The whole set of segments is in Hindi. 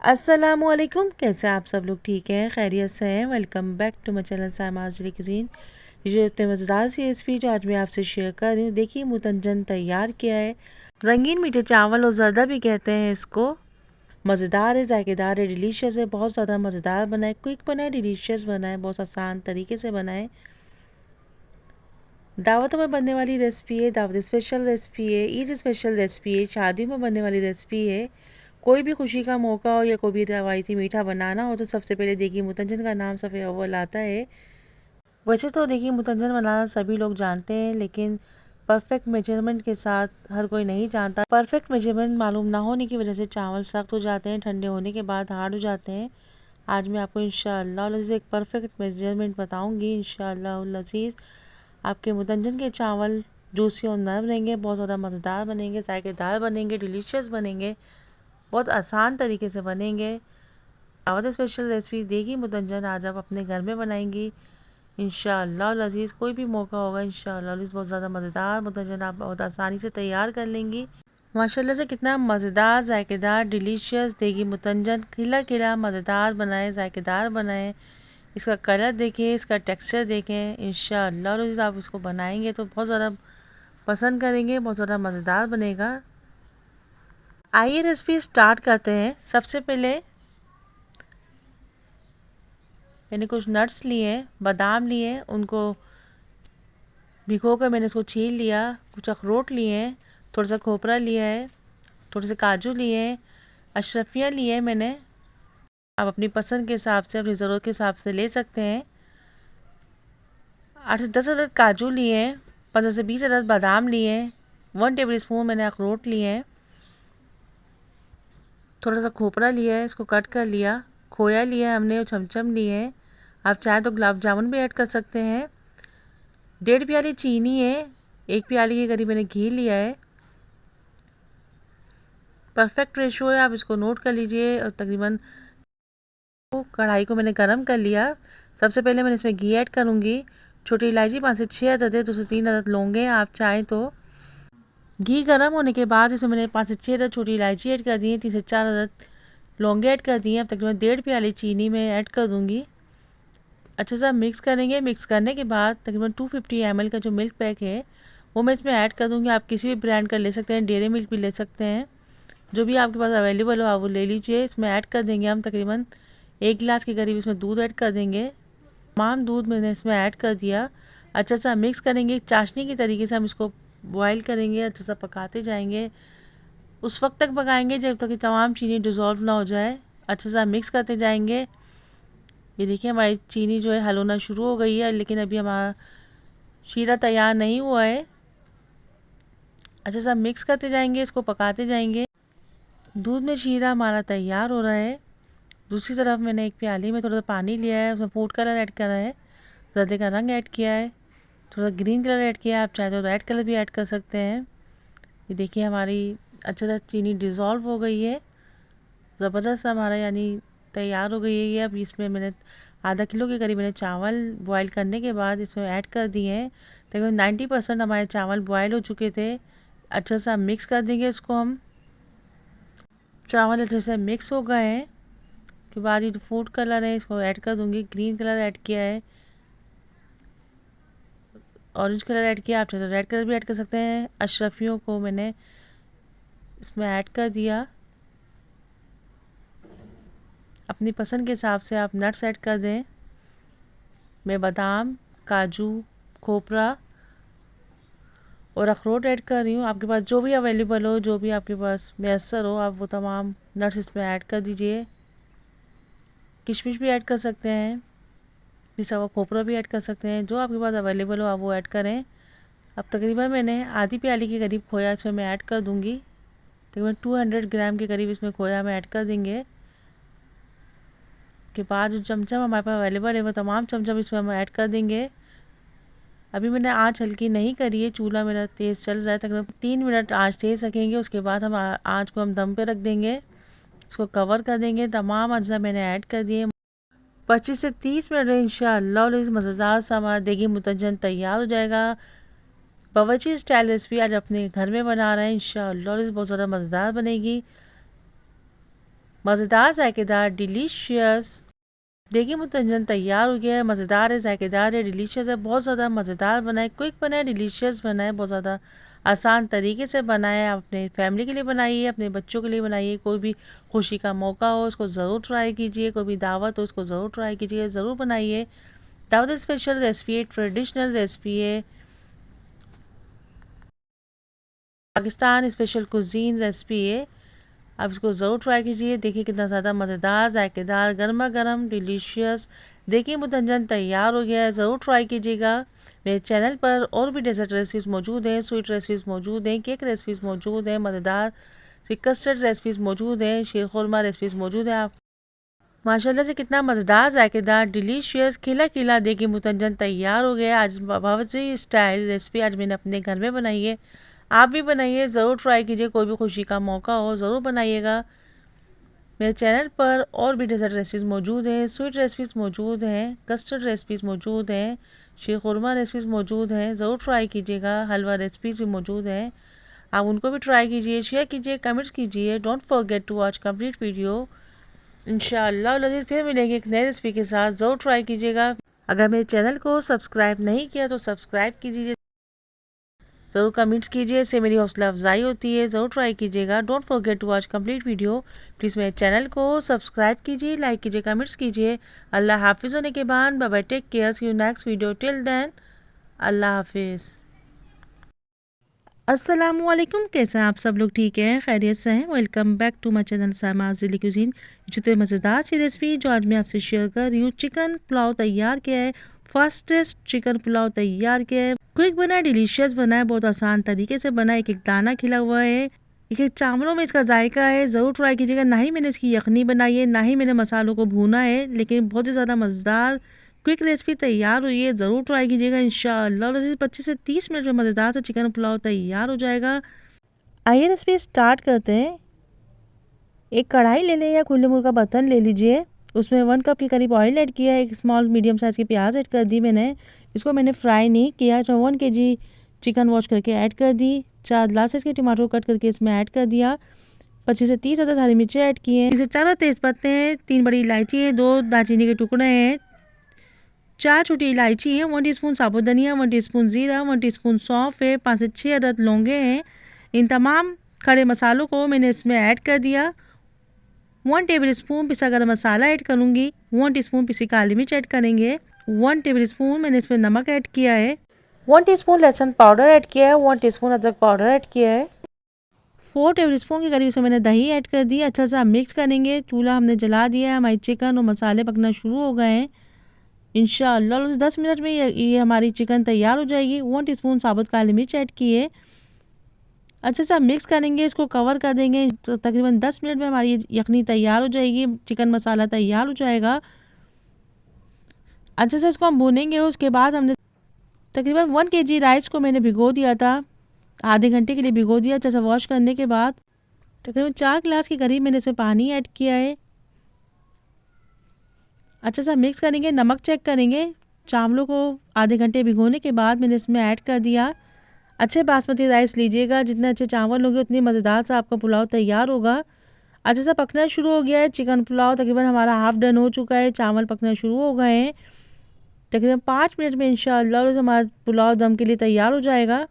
अस्सलामुअलैकुम। कैसे आप सब लोग? ठीक हैं, खैरियत से हैं? Welcome back to my channel Samaj daily cuisine. ये जो इतने मज़ेदार सी रेसिपी जो आज मैं आपसे शेयर कर रही हूँ, देखिए मुतंजन तैयार किया है। रंगीन मीठे चावल और जर्दा भी कहते हैं इसको। मज़ेदार है, जायकेदार है, डिलीशियस है, बहुत ज़्यादा मज़ेदार बना है, क्विक बना है, डिलीशियस बना है, बहुत आसान तरीके से बना है। दावतों में बनने वाली रेसिपी है, दावत स्पेशल रेसिपी है, ईद स्पेशल रेसिपी है, शादियों में बनने वाली रेसिपी है। कोई भी खुशी का मौका हो या कोई भी रवायती मीठा बनाना हो तो सबसे पहले देखिए मुतंजन का नाम सबसे अव्वल आता है। वैसे तो देखिए मुतंजन बनाना सभी लोग जानते हैं, लेकिन परफेक्ट मेजरमेंट के साथ हर कोई नहीं जानता। परफेक्ट मेजरमेंट मालूम ना होने की वजह से चावल सख्त हो जाते हैं, ठंडे होने के बाद हार्ड हो जाते हैं। आज मैं आपको इंशाअल्लाह लजीज़ एक परफेक्ट मेजरमेंट बताऊंगी। इंशाअल्लाह लजीज़ आपके मुतंजन के चावल जूसी और नरम रहेंगे, बहुत ज़्यादा मज़ेदार बनेंगे, जायकेदार बनेंगे, डिलीशियस बनेंगे, बहुत आसान तरीके से बनेंगे। दावत स्पेशल रेसिपी देगी मुतंजन आज आप अपने घर में बनाएंगी इंशाअल्लाह लजीज़। कोई भी मौका होगा इंशाअल्लाह लजीज़ बहुत ज़्यादा मज़ेदार मुतंजन आप बहुत आसानी से तैयार कर लेंगी। माशाल्लाह से कितना मज़ेदार, जायकेदार, डिलीशियस देगी मुतंजन, खिला खिला मज़ेदार बनाए, जायकेदार बनाए। इसका कलर देखें, इसका टेक्सचर देखें। इंशाअल्लाह लजीज़ आप इसको बनाएंगे तो बहुत ज़्यादा पसंद करेंगे, बहुत ज़्यादा मज़ेदार बनेगा। आइए रेसिपी स्टार्ट करते हैं। सबसे पहले मैंने कुछ नट्स लिए, बादाम लिए, उनको भिगो कर मैंने इसको छील लिया। कुछ अखरोट लिए, थोड़ा सा खोपरा लिया है, थोड़े से काजू लिए, अशरफियाँ लिए मैंने। आप अपनी पसंद के हिसाब से, अपनी ज़रूरत के हिसाब से ले सकते हैं। 8 से 10 अदद काजू लिए, 15 से 20 अदद बादाम लिए, 1 टेबल स्पून मैंने अखरोट लिए हैं, थोड़ा सा खोपरा लिया है, इसको कट कर लिया, खोया लिया है हमने और चमचम लिए हैं। आप चाहें तो गुलाब जामुन भी ऐड कर सकते हैं। 1.5 प्याली चीनी है, 1 प्याली के करीब मैंने घी लिया है। परफेक्ट रेशो है, आप इसको नोट कर लीजिए। और तकरीबन कढ़ाई को मैंने गरम कर लिया। सबसे पहले मैंने इसमें घी ऐड करूँगी। छोटी इलायची 5 से 6 अदद है, 2 से 3 अदद लौंगे। आप चाहें तो घी गर्म होने के बाद इसमें मैंने 5 से 6 अदद छोटी इलायची ऐड कर दी है, 3 से 4 अदद लौंगे ऐड कर दिए। अब तकरीबन 1.5 प्याली चीनी में ऐड कर दूँगी। अच्छे से मिक्स करेंगे। मिक्स करने के बाद तकरीबन 250 ml का जो मिल्क पैक है वो मैं इसमें ऐड कर दूँगी। आप किसी भी ब्रांड का ले सकते हैं, डेयरी मिल्क भी ले सकते हैं, जो भी आपके पास अवेलेबल हो आप वो ले लीजिए। इसमें ऐड कर देंगे हम तकरीबन 1 गिलास के करीब इसमें दूध ऐड कर देंगे। तमाम दूध मैंने इसमें ऐड कर दिया। अच्छा सा मिक्स करेंगे, चाशनी की तरीके से हम इसको बॉयल करेंगे, अच्छा सा पकाते जाएंगे। उस वक्त तक पकाएंगे जब तक कि तमाम चीनी डिज़ोल्व ना हो जाए। अच्छा सा मिक्स करते जाएंगे। ये देखिए हमारी चीनी जो है हल होना शुरू हो गई है, लेकिन अभी हमारा शीरा तैयार नहीं हुआ है। अच्छा सा मिक्स करते जाएंगे, इसको पकाते जाएंगे। दूध में शीरा हमारा तैयार हो रहा है। दूसरी तरफ मैंने एक प्याली में थोड़ा सा पानी लिया है, उसमें फूड कलर ऐड करा है, जर्दे का रंग ऐड किया है, थोड़ा ग्रीन कलर ऐड किया है। आप चाहे तो रेड कलर भी ऐड कर सकते हैं। ये देखिए हमारी अच्छा सा चीनी डिज़ोल्व हो गई है, ज़बरदस्त हमारा यानी तैयार हो गई है ये। अब इसमें मैंने आधा किलो के करीब मैंने चावल बॉईल करने के बाद इसमें ऐड कर दिए हैं। तकरीबन 90% हमारे चावल बॉयल हो चुके थे। अच्छा सा मिक्स कर देंगे इसको हम। चावल अच्छे से मिक्स हो गए हैं। उसके बाद ये जो फूड कलर है इसको ऐड कर दूंगी। ग्रीन कलर ऐड किया है, ऑरेंज कलर ऐड किया, आप चाहे तो रेड कलर भी ऐड कर सकते हैं। अशरफियों को मैंने इसमें ऐड कर दिया। अपनी पसंद के हिसाब से आप नट्स ऐड कर दें। मैं बादाम, काजू, खोपरा और अखरोट ऐड कर रही हूँ। आपके पास जो भी अवेलेबल हो, जो भी आपके पास मैसर हो, आप वो तमाम नट्स इसमें ऐड कर दीजिए। किशमिश भी ऐड कर सकते हैं, पिसा हुआ खोपरा भी ऐड कर सकते हैं, जो आपके पास अवेलेबल हो आप वो ऐड करें। अब तकरीबन मैंने आधी प्याली के करीब खोया इसमें मैं ऐड कर दूँगी। तकरीबन 200 ग्राम के करीब इसमें खोया हम ऐड कर देंगे। उसके बाद जो चमचम हमारे पास अवेलेबल है वो तमाम चमचम इसमें हम ऐड कर देंगे। अभी मैंने आँच हल्की नहीं करी है, चूल्हा मेरा तेज़ चल रहा है। तकरीबन 3 मिनट आँच तेज़ रखेंगे। उसके बाद हम आँच को हम दम पे रख देंगे, उसको कवर कर देंगे। तमाम अज्जा मैंने ऐड कर दिए। 25 से 30 मिनट में इंशाअल्लाह मज़ेदार सा हमारा देगी मुतंजन तैयार हो जाएगा। बावर्ची स्टाइल रेसिपी आज अपने घर में बना रहे हैं इंशाअल्लाह, बहुत ज़्यादा मज़ेदार बनेगी। मज़ेदार जायकेदार डिलीशियस देखिए मुतंजन तैयार हो गया है। मज़ेदार है, जायकेदार है, डिलीशियस है, बहुत ज़्यादा मज़ेदार बना है, क्विक बना है, डिलीशियस बना है, बहुत ज़्यादा आसान तरीके से बना है। आप अपने फैमिली के लिए बनाइए, अपने बच्चों के लिए बनाइए, कोई भी खुशी का मौका हो उसको ज़रूर ट्राई कीजिए, कोई भी दावत हो उसको ज़रूर ट्राई कीजिए, ज़रूर बनाइए। दावत स्पेशल रेसिपी है, ट्रेडिशनल रेसिपी है, पाकिस्तान स्पेशल कुजीन रेसिपी है। आप इसको ज़रूर ट्राई कीजिए। देखिए कितना ज़्यादा मज़ेदार, जायकेदार, गर्मा गर्म, डिलीशियस। देखिए मुतंजन तैयार हो गया है, ज़रूर ट्राई कीजिएगा। मेरे चैनल पर और भी डेजर्ट रेसिपीज़ मौजूद हैं, स्वीट रेसिपीज़ मौजूद हैं, केक रेसिपीज़ मौजूद हैं, मज़ेदार सी कस्टर्ड रेसिपीज़ मौजूद हैं, शीर खुरमा रेसिपीज़ मौजूद हैं। आप माशाल्लाह से कितना मज़ेदार, जायकेदार, डिलीशियस, खिला खिला देखिए मुतंजन तैयार हो गया। आज बावर्ची स्टाइल रेसिपी आज मैंने अपने घर में बनाई है। आप भी बनाइए, ज़रूर ट्राई कीजिए, कोई भी खुशी का मौका हो ज़रूर बनाइएगा। मेरे चैनल पर और भी डेजर्ट रेसिपीज़ मौजूद हैं, स्वीट रेसिपीज़ मौजूद हैं, कस्टर्ड रेसिपीज़ मौजूद हैं, शीर खुरमा रेसिपीज़ मौजूद हैं, ज़रूर ट्राई कीजिएगा। हलवा रेसिपीज़ भी मौजूद हैं, आप उनको भी ट्राई कीजिए, शेयर कीजिए, कमेंट्स कीजिए। Don't forget to watch complete video. इंशाअल्लाह लज़ीज़ फिर मिलेंगे एक नए रेसिपी के साथ, ज़रूर ट्राई कीजिएगा। अगर मेरे चैनल को सब्सक्राइब नहीं किया तो सब्सक्राइब कीजिए, ज़रूर कमेंट्स कीजिए, इससे मेरी हौसला अफजाई होती है। ज़रूर ट्राई कीजिएगा। Don't forget to watch complete video. Please मेरे चैनल को सब्सक्राइब कीजिए, लाइक कीजिए, कमेंट्स कीजिए। अल्लाह हाफिज़ होने के बाद bye bye, take care, see you next video, till then अल्लाह हाफिज़। अस्सलामुअलैकुम, कैसे हैं आप सब लोग? ठीक हैं, खैरियत से हैं? Welcome back to my channel Samaj daily cuisine. जो मज़ेदार सी रेसिपी जो आज मैं आपसे शेयर कर रही हूँ, चिकन पुलाव तैयार किया है। फास्टेस्ट चिकन पुलाव तैयार किया है, क्विक बना है, डिलीशियस बना है, बहुत आसान तरीके से बना है। एक एक दाना खिला हुआ है, एक एक चावलों में इसका जायका है, ज़रूर ट्राई कीजिएगा। ना ही मैंने इसकी यखनी बनाई है, ना ही मैंने मसालों को भूना है, लेकिन बहुत ही ज़्यादा मज़ेदार क्विक रेसिपी तैयार हुई है, ज़रूर ट्राई कीजिएगा। इंशाअल्लाह 25 से 30 मिनट में मज़ेदार सा चिकन पुलाव तैयार हो जाएगा। आइए रेसिपी स्टार्ट करते हैं। एक कढ़ाई ले लें या खुले मुँह का बर्तन ले लीजिए, उसमें 1 कप के करीब ऑयल ऐड किया है। एक स्मॉल मीडियम साइज़ की प्याज ऐड कर दी मैंने, इसको मैंने फ्राई नहीं किया। इसमें 1 kg चिकन वॉश करके ऐड कर दी। 4 लार्ज साइज़ के टमाटर कट करके इसमें ऐड कर दिया। 25 से 30 अदद हरी मिर्ची ऐड किए हैं। इसे 4 तेज़ पत्ते हैं, 3 बड़ी इलायची है, 2 दालचीनी के टुकड़े हैं, 4 छोटी इलायची है, 1 टीस्पून साबुत धनिया, 1 टीस्पून जीरा, 1 टीस्पून सौंफ है, 5 से 6 अदद लौंगे हैं। इन तमाम खड़े मसालों को मैंने इसमें ऐड कर दिया। 1 टेबल स्पून पिसा गरम मसाला ऐड करूँगी, 1 टीस्पून पिसी काली मिर्च ऐड करेंगे, 1 टेबल स्पून मैंने इसमें नमक ऐड किया है, 1 टीस्पून लहसुन पाउडर ऐड किया है, 1 टीस्पून अदरक पाउडर ऐड किया है, 4 टेबल स्पून के करीब इसमें मैंने दही ऐड कर दी। अच्छा सा मिक्स करेंगे। चूल्हा हमने जला दिया है, हमारी चिकन और मसाले पकना शुरू हो गए हैं। इंशाअल्लाह 10 मिनट में ये हमारी चिकन तैयार हो जाएगी। 1 टीस्पून साबुत काली मिर्च ऐड किए, अच्छे से मिक्स करेंगे, इसको कवर कर देंगे। तो तकरीबन 10 मिनट में हमारी यखनी तैयार हो जाएगी, चिकन मसाला तैयार हो जाएगा। अच्छे से इसको हम भूनेंगे। उसके बाद हमने तकरीबन 1 kg राइस को मैंने भिगो दिया था, आधे घंटे के लिए भिगो दिया। अच्छा सा वॉश करने के बाद तकरीबन 4 गिलास के करीब मैंने इसमें पानी ऐड किया है। अच्छा सा मिक्स करेंगे, नमक चेक करेंगे। चावलों को आधे घंटे भिगोने के बाद मैंने इसमें ऐड कर दिया। अच्छे बासमती राइस लीजिएगा, जितने अच्छे चावल होंगे उतनी मज़ेदार सा आपका पुलाव तैयार होगा। अच्छे से पकना शुरू हो गया है चिकन पुलाव, तकरीबन हमारा हाफ डन हो चुका है, चावल पकना शुरू हो गए हैं। तकरीबन 5 मिनट में इंशाअल्लाह हमारा पुलाव दम के लिए तैयार हो जाएगा।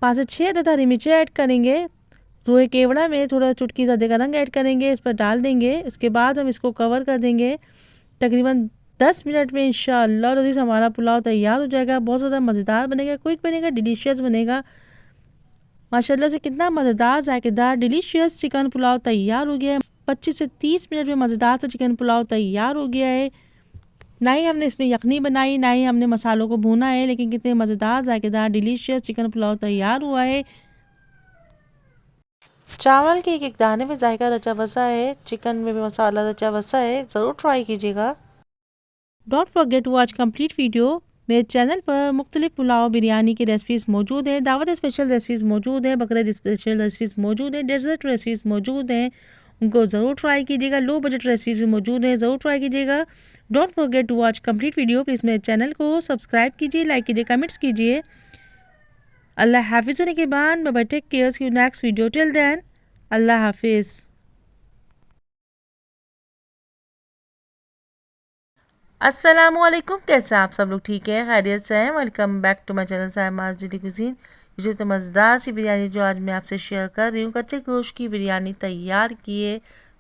5 से 6 अदद हरी मिर्चें ऐड करेंगे। रोए केवड़ा में थोड़ा चुटकी ज़्यादा का रंग ऐड करेंगे, इस पर डाल देंगे। उसके बाद हम इसको कवर कर देंगे। तकरीबन 10 मिनट में इंशाअल्लाह रज़ीज़ हमारा पुलाव तैयार हो जाएगा। बहुत ज़्यादा मज़ेदार बनेगा, क्विक बनेगा, डिलीशियस बनेगा। माशाल्लाह से कितना मज़ेदार, जायकेदार, डिलीशियस चिकन पुलाव तैयार हो गया है। 25 से 30 मिनट में मज़ेदार सा चिकन पुलाव तैयार हो गया है। ना ही हमने इसमें यखनी बनाई, ना ही हमने मसालों को भूना है, लेकिन कितने मज़ेदार, जायकेदार, डिलीशियस चिकन पुलाव तैयार हुआ है। चावल के एक एक दाने में जायका रचा बसा है, चिकन में भी मसाला रचा बसा है, ज़रूर ट्राई कीजिएगा। Don't forget to watch complete video. मेरे चैनल पर मुख्तलिफ पुलाव बिरयानी की रेसिपीज़ मौजूद हैं, दावत स्पेशल रेसिपीज़ मौजूद हैं, बकरीद स्पेशल रेसिपीज़ मौजूद हैं, डेजर्ट रेसिपीज़ मौजूद हैं, उनको ज़रूर ट्राई कीजिएगा। लो बजट रेसिपीज़ भी मौजूद हैं, ज़रूर ट्राई कीजिएगा। Don't forget to watch complete video. Please मेरे चैनल को सब्सक्राइब कीजिए, लाइक कीजिए, कमेंट्स कीजिए। अल्लाह हाफिज़ होने के बाद bye bye, take care, see you next video, till then अल्लाह हाफिज़। अस्सलामुअलैकुम, कैसे आप सब लोग? ठीक है, खैरियत से हैं? Welcome back to my channel Sahima's daily cuisine. ये जो मज़ेदार सी बिरयानी जो आज मैं आपसे शेयर कर रही हूँ, कच्चे गोश्त की बिरयानी तैयार किए।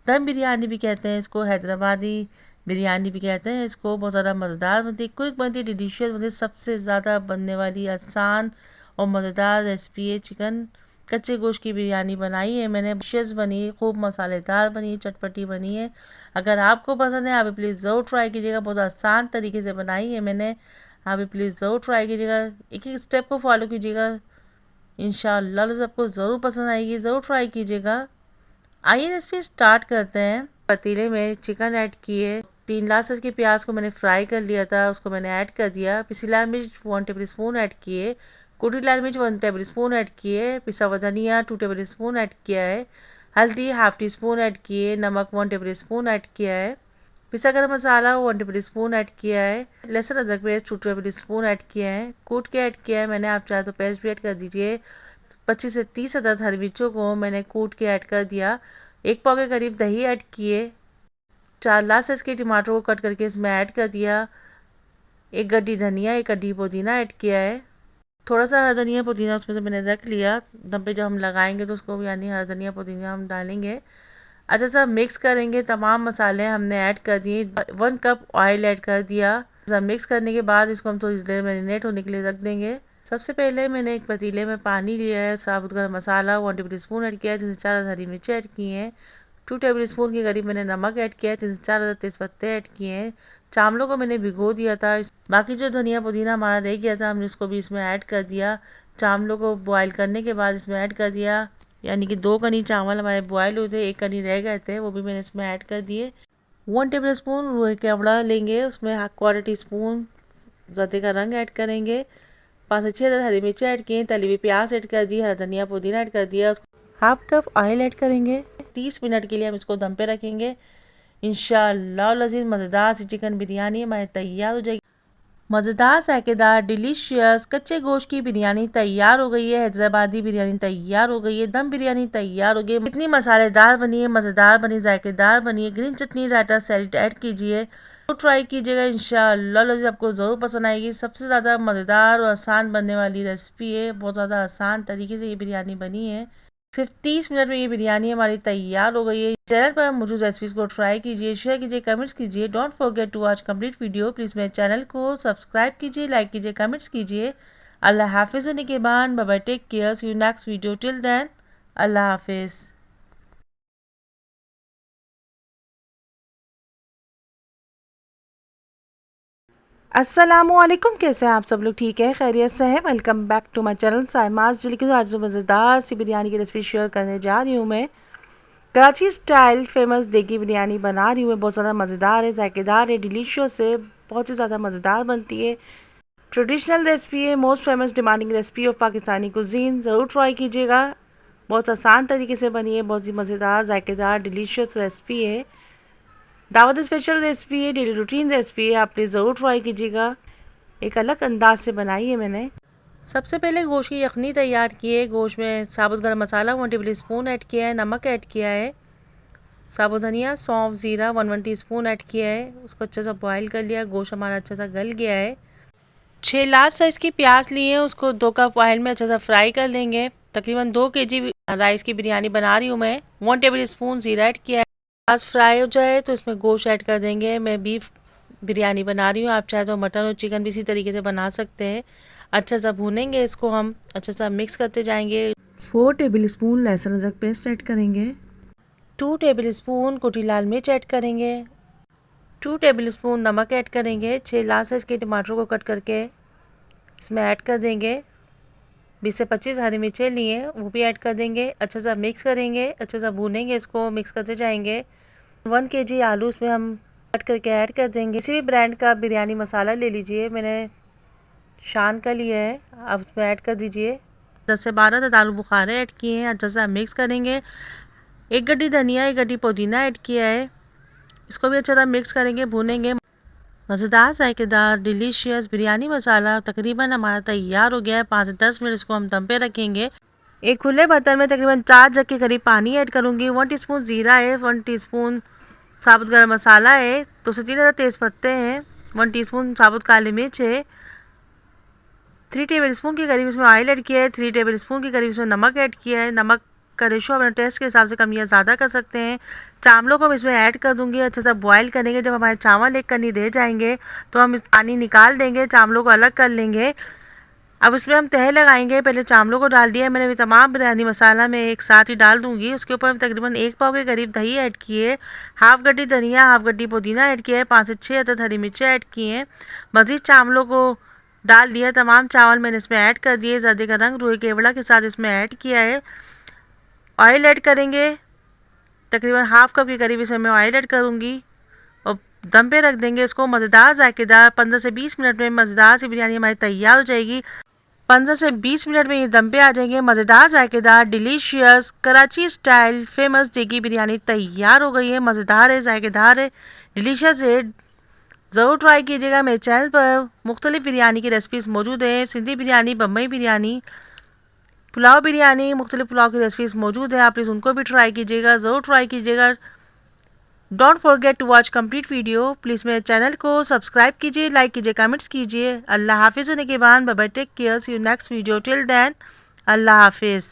दम बिरयानी भी कहते हैं इसको, हैदराबादी बिरयानी भी कहते हैं इसको। बहुत ज़्यादा मज़ेदार बनती है, क्विक बनती है, डिलीशियस बनती है। सबसे ज़्यादा बनने वाली आसान और मज़ेदार रेसिपी है चिकन कच्चे गोश्त की बिरयानी बनाई है मैंने। डिशेस बनी है, खूब मसालेदार बनी है, चटपटी बनी है। अगर आपको पसंद है आप भी प्लीज़ ज़रूर ट्राई कीजिएगा। बहुत आसान तरीके से बनाई है मैंने, आप भी प्लीज़ ज़रूर ट्राई कीजिएगा। एक एक स्टेप को फॉलो कीजिएगा, इंशाल्लाह सबको ज़रूर पसंद आएगी। ज़रूर ट्राई कीजिएगा। आइए रेसिपी स्टार्ट करते हैं। पतीले में चिकन ऐड किए, 3 लार्ज के प्याज को मैंने फ्राई कर लिया था, उसको मैंने ऐड कर दिया। पिसी लाल मिर्च 1 टेबल स्पून ऐड किए, कुटी लाल मिर्च 1 टेबल स्पून ऐड किए, पिसा हुआ धनिया 2 टेबल स्पून ऐड किया है, हल्दी हाफ टी स्पून ऐड किए, नमक 1 टेबल स्पून ऐड किया है, पिसा गरम मसाला 1 टेबल स्पून ऐड किया है, लहसुन अदरक पेस्ट 2 टेबल स्पून ऐड किया है, कूट के ऐड किया है मैंने। आप चाहे तो पेस्ट भी ऐड कर दीजिए। 25 से 30 अदद हरी मिर्चों को मैंने कूट के ऐड कर दिया। 1 पाव के करीब दही ऐड किए। 4 लार्ज साइज के टमाटर को कट करके इसमें ऐड कर दिया। 1 गड्डी धनिया, 1 गड्डी पुदीना ऐड किया है। थोड़ा सा हरा धनिया पुदीना उसमें से मैंने रख लिया, दम पे जब हम लगाएंगे तो उसको यानी हरा धनिया पुदीना हम डालेंगे। अच्छा सा मिक्स करेंगे। तमाम मसाले हमने ऐड कर दिए। 1 कप ऑयल ऐड कर दिया। सब मिक्स करने के बाद इसको हम थोड़ी देर मैरिनेट होने के लिए रख देंगे। सबसे पहले मैंने एक पतीले में पानी लिया है, साबुत गरम मसाला 1 टेबल स्पून ऐड किया है, जिसमें 4 हरी मिर्ची ऐड की हैं। 2 टेबल स्पून के करीब मैंने नमक ऐड किया है, जिसमें 4 तेज पत्ते ऐड किए हैं। चावलों को मैंने भिगो दिया था। बाकी जो धनिया पुदीना हमारा रह गया था हमने उसको भी इसमें ऐड कर दिया। चावलों को बॉयल करने के बाद इसमें ऐड कर दिया, यानी कि 2 कनी चावल हमारे बॉयल हुए थे, 1 कनी रह गए थे, वो भी मैंने इसमें ऐड कर दिए। 1 टेबल स्पून रूह के अवड़ा लेंगे, उसमें 1/4 टी स्पून ज़रदे का रंग ऐड करेंगे। 5 से 6 हरी मिर्ची ऐड किए, तली हुई प्याज ऐड कर दी, हरा धनिया पुदीना ऐड कर दिया। 1/2 कप ऑयल ऐड करेंगे। 30 मिनट के लिए हम इसको दम पे रखेंगे। इंशाअल्लाह लजीज मज़ेदार सी चिकन बिरयानी हमारी तैयार हो जाएगी। मज़ेदार जायकेदार डिलीशियस कच्चे गोश्त की बिरयानी तैयार हो गई है। हैदराबादी बिरयानी तैयार हो गई है। दम बिरयानी तैयार हो गई है। इतनी मसालेदार बनी है, मज़ेदार बनी, जायकेदार बनी है। ग्रीन चटनी रायता सैलेड ऐड कीजिए, तो ट्राई कीजिएगा। इंशाअल्लाह लजीज आपको ज़रूर पसंद आएगी। सबसे ज़्यादा मज़ेदार और आसान बनने वाली रेसिपी है। बहुत ज़्यादा आसान तरीके से ये बिरयानी बनी है। सिर्फ 30 मिनट में ये बिरयानी हमारी तैयार हो गई है। चैनल पर मौजूद रेसिपीज़ को ट्राई कीजिए, शेयर कीजिए, कमेंट्स कीजिए। Don't forget to watch complete video. Please मेरे चैनल को सब्सक्राइब कीजिए, लाइक कीजिए, कमेंट्स कीजिए। अल्लाह हाफिज़ होने के बाद bye bye, take care, see you next video, till then अल्लाह हाफिज़। अस्सलामुअलैकुम, कैसे हैं आप सब लोग? ठीक है, खैरियत से हैं? Welcome back to my channel Sahima's daily cuisine. आज जो मज़ेदार सी बिरयानी की रेसिपी शेयर करने जा रही हूँ मैं, कराची स्टाइल फेमस देगी बिरयानी बना रही हूँ मैं। बहुत ज़्यादा मज़ेदार है, जायकेदार है, डिलीशियस है, बहुत ही ज़्यादा मज़ेदार बनती है। ट्रेडिशनल रेसिपी है, most famous demanding recipe of Pakistani cuisine. ज़रूर ट्राई कीजिएगा। बहुत आसान तरीके से बनी है, बहुत ही मज़ेदार, जायकेदार, डिलीशियस रेसिपी है। दावत स्पेशल रेसिपी है, डेली रूटीन रेसिपी है, आप प्लीज़ ज़रूर ट्राई कीजिएगा। एक अलग अंदाज से बनाई है मैंने। सबसे पहले गोश्त की यखनी तैयार की है। गोश्त में साबुत गरम मसाला 1 टेबल स्पून ऐड किया है, नमक ऐड किया है, साबुत धनिया, सौंफ, ज़ीरा 1 टीस्पून ऐड किया है। उसको अच्छा सा बॉईल कर लिया। गोश्त हमारा अच्छा सा गल गया है। 6 लार्ज साइज़ की प्याज लिए हैं, उसको 2 कप ऑयल में अच्छा सा फ्राई कर लेंगे। तकरीबन 2 केजी राइस की बिरयानी बना रही हूँ मैं। 1 टेबल स्पून ज़ीरा ऐड किया है। प्याज फ्राई हो जाए तो इसमें गोश्त ऐड कर देंगे। मैं बीफ बिरयानी बना रही हूँ, आप चाहे तो मटन और चिकन भी इसी तरीके से बना सकते हैं। अच्छा सा भूनेंगे इसको, हम अच्छा सा मिक्स करते जाएंगे। 4 टेबल स्पून लहसुन अदरक पेस्ट ऐड करेंगे। 2 टेबल स्पून कुटी लाल मिर्च ऐड करेंगे। 2 टेबल स्पून नमक ऐड करेंगे। 6 लार्ज साइज के टमाटर को कट करके इसमें ऐड कर देंगे। 20 से 25 हरी मिर्चें लिए वो भी ऐड कर देंगे। अच्छा सा मिक्स करेंगे, अच्छा सा भूनेंगे इसको, मिक्स करते जाएंगे। 1 केजी आलू इसमें हम कट करके ऐड कर देंगे। किसी भी ब्रांड का बिरयानी मसाला ले लीजिए, मैंने शान का लिया है, आप उसमें ऐड कर दीजिए। 10 से 12 दाल बुखारे ऐड किए हैं। अच्छा सा मिक्स करेंगे। 1 गड्डी धनिया, 1 गड्डी पुदीना ऐड किया है, इसको भी अच्छा सा मिक्स करेंगे, भूनेंगे। मज़ेदार जायकेदार डिलीशियस बिरयानी मसाला तकरीबन हमारा तैयार हो गया है। 5 से 10 मिनट इसको हम दम पे रखेंगे। एक खुले बर्तन में तकरीबन 4 जग के करीब पानी ऐड करूँगी। 1 टीस्पून ज़ीरा है, 1 टीस्पून साबुत गरम मसाला है, 2 से 3 तेज़ पत्ते हैं, 1 टीस्पून साबुत काली मिर्च है, 3 टेबल स्पून के करीब इसमें ऑयल ऐड किया है, 3 टेबल स्पून के करीब इसमें नमक ऐड किया है। नमक का रेशो अपने टेस्ट के हिसाब से कम या ज़्यादा कर सकते हैं। चावलों को हम इसमें ऐड कर दूंगी, अच्छे से बॉयल करेंगे। जब हमारे चावल एक कनी रह जाएंगे तो हम इस पानी निकाल देंगे, चावलों को अलग कर लेंगे। अब इसमें हम तह लगाएंगे। पहले चावलों को डाल दिया मैंने, तमाम बिरयानी मसाला मैं एक साथ ही डाल दूंगी। उसके ऊपर तकरीबन 1 पाव के करीब दही ऐड किए, हाफ गड्डी धनिया, हाफ गड्डी पुदीना ऐड किया है, 5 से 6 अदद हरी मिर्चें ऐड किए हैं। मज़ीद चावलों को डाल दिया, तमाम चावल मैंने इसमें ऐड कर दिए। ज़र्दे का रंग रूई केवड़ा के साथ इसमें ऐड किया है। ऑयल ऐड करेंगे, तकरीबन हाफ कप के करीब इसमें मैं ऑयल ऐड करूँगी और दम पे रख देंगे इसको। मज़ेदार जायकेदार 15 से 20 मिनट में मज़ेदार सी बिरयानी हमारी तैयार हो जाएगी। 15 से 20 मिनट में ये दम पे आ जाएंगे। मज़ेदार जायकेदार डिलीशियस कराची स्टाइल फेमस देगी बिरयानी तैयार हो गई है। मज़ेदार है, जायकेदार है, डिलीशियस है। ज़रूर ट्राई कीजिएगा। मेरे चैनल पर मुख्तलिफ बिरयानी की रेसिपीज़ मौजूद हैं। सिंधी बिरयानी, बम्बई बिरयानी, पुलाव बिरयानी, मुख्तलिफ पुलाव की रेसिपीज़ मौजूद है। आप प्लीज़ उनको भी ट्राई कीजिएगा, ज़रूर ट्राई कीजिएगा। Don't forget to watch complete video. Please मेरे चैनल को सब्सक्राइब कीजिए, लाइक कीजिए, कमेंट्स कीजिए। अल्लाह हाफिज़ होने के बाद bye bye, take care, see you next video. Till then अल्लाह हाफिज़।